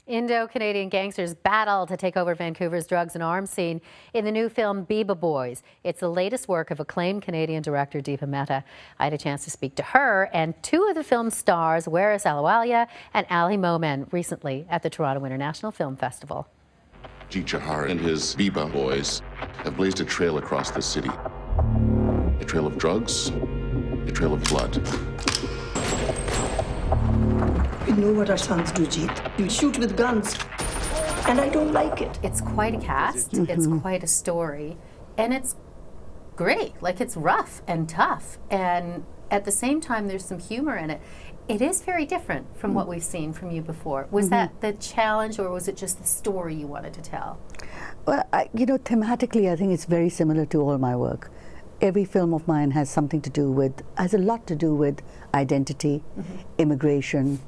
Indo-Canadian gangsters battle to take over Vancouver's drugs and arms scene in the new film Beeba Boys. It's the latest work of acclaimed Canadian director Deepa Mehtha. I had a chance to speak to her and two of the film's stars, Waris Ahluwalia and Momen, recently at the Toronto International Film Festival. Jihar and his Beeba Boys have blazed a trail across the city. A trail of drugs, a trail of blood. We know what our sons do, Jeet. You shoot with guns, and I don't like it. It's quite a cast, it's quite a story, and it's great. Like, it's rough and tough, and at the same time there's some humor in it. It is very different from what we've seen from you before. Was that the challenge, or was it just the story you wanted to tell? Well, thematically, I think it's very similar to all my work. Every film of mine has something to do with, has a lot to do with identity, immigration,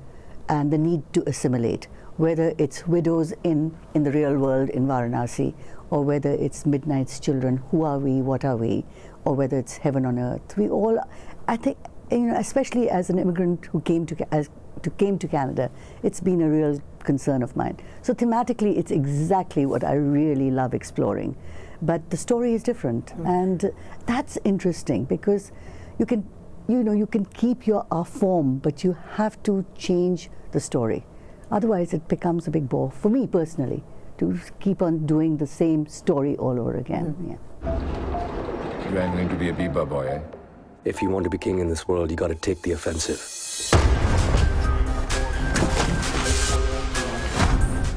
and the need to assimilate, whether it's widows in the real world in Varanasi, or whether it's Midnight's children, who are we, what are we, or whether it's heaven on earth. We all, I think, especially as an immigrant who came to Canada, it's been a real concern of mine. So thematically, it's exactly what I really love exploring. But the story is different, and that's interesting because you can keep your form, but you have to change the story. Otherwise, it becomes a big bore for me personally to keep on doing the same story all over again. You're going to be a Beeba boy, eh? If you want to be king in this world, you got to take the offensive.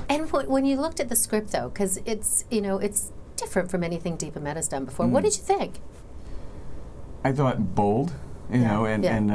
And when you looked at the script, though, because it's different from anything Deepa Mehtha's done before. What did you think? I thought bold, and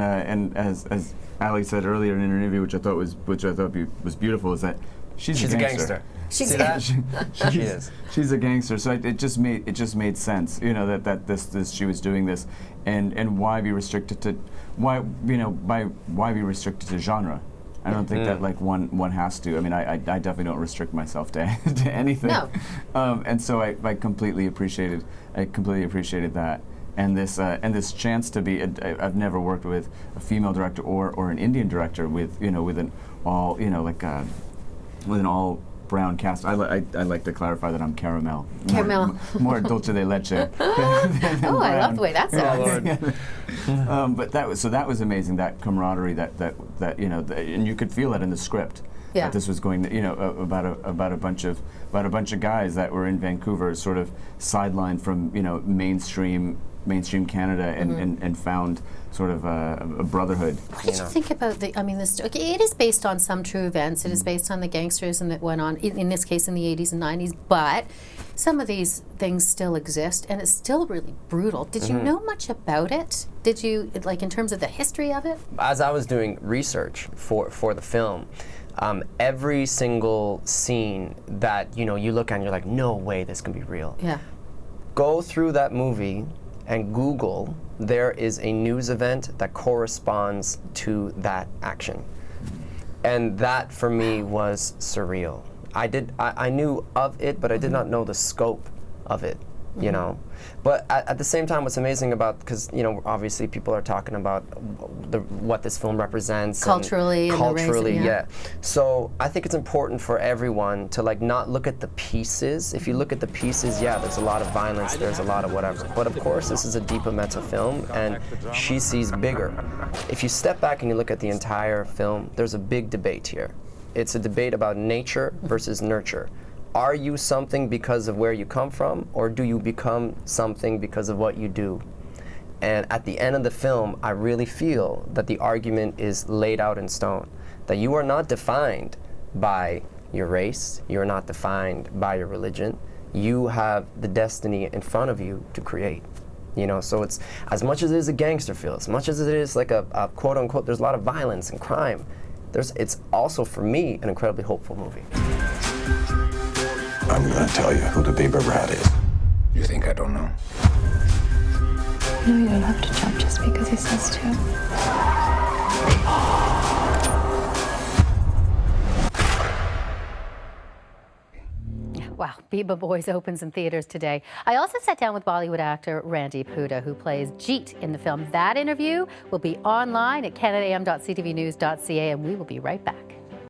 as Ali said earlier in an interview, which I thought was beautiful, is that she's a gangster. She's See that? She is. She's a gangster. So it just made sense, that this she was doing this, and why be restricted to why be restricted to genre? I don't think that one has to. I mean, I definitely don't restrict myself to anything. No. And so I completely appreciated that. And this chance to be, I've never worked with a female director or an Indian director with an all with an all brown cast. I like to clarify that I'm caramel. More dulce de leche. Oh, I love the way that sounds. But that was amazing. That camaraderie, that and you could feel that in the script. Yeah. That this was going about a bunch of guys that were in Vancouver, sort of sidelined from mainstream Canada, and found sort of a brotherhood. What did you think about this? Okay, it is based on some true events. It is based on the gangsters and that went on in this case in the 80s and 90s. But some of these things still exist, and it's still really brutal. Did you know much about it? Did you in terms of the history of it? As I was doing research for the film, every single scene that you look at and you're like, no way this can be real. Yeah. Go through that movie and Google, there is a news event that corresponds to that action. And that for me was surreal. I knew of it, but I did not know the scope of it, But at the same time, what's amazing about, because obviously people are talking about what this film represents culturally, and culturally, yeah. So I think it's important for everyone to not look at the pieces. If you look at the pieces, there's a lot of violence, there's a lot of whatever. But of course, this is a Deepa Mehtha film, and she sees bigger. If you step back and you look at the entire film, there's a big debate here. It's a debate about nature versus nurture. Are you something because of where you come from, or do you become something because of what you do? And at the end of the film, I really feel that the argument is laid out in stone, that you are not defined by your race, you're not defined by your religion, you have the destiny in front of you to create. So it's, as much as it is a gangster film, as much as it is like a quote unquote, there's a lot of violence and crime, it's also, for me, an incredibly hopeful movie. I'm gonna tell you who the Beeba rat is. You think I don't know? No, you don't have to jump just because he says to. Wow, Beeba Boys opens in theaters today. I also sat down with Bollywood actor Randeep Hooda, who plays Jeet in the film. That interview will be online at canadaam.ctvnews.ca, and we will be right back.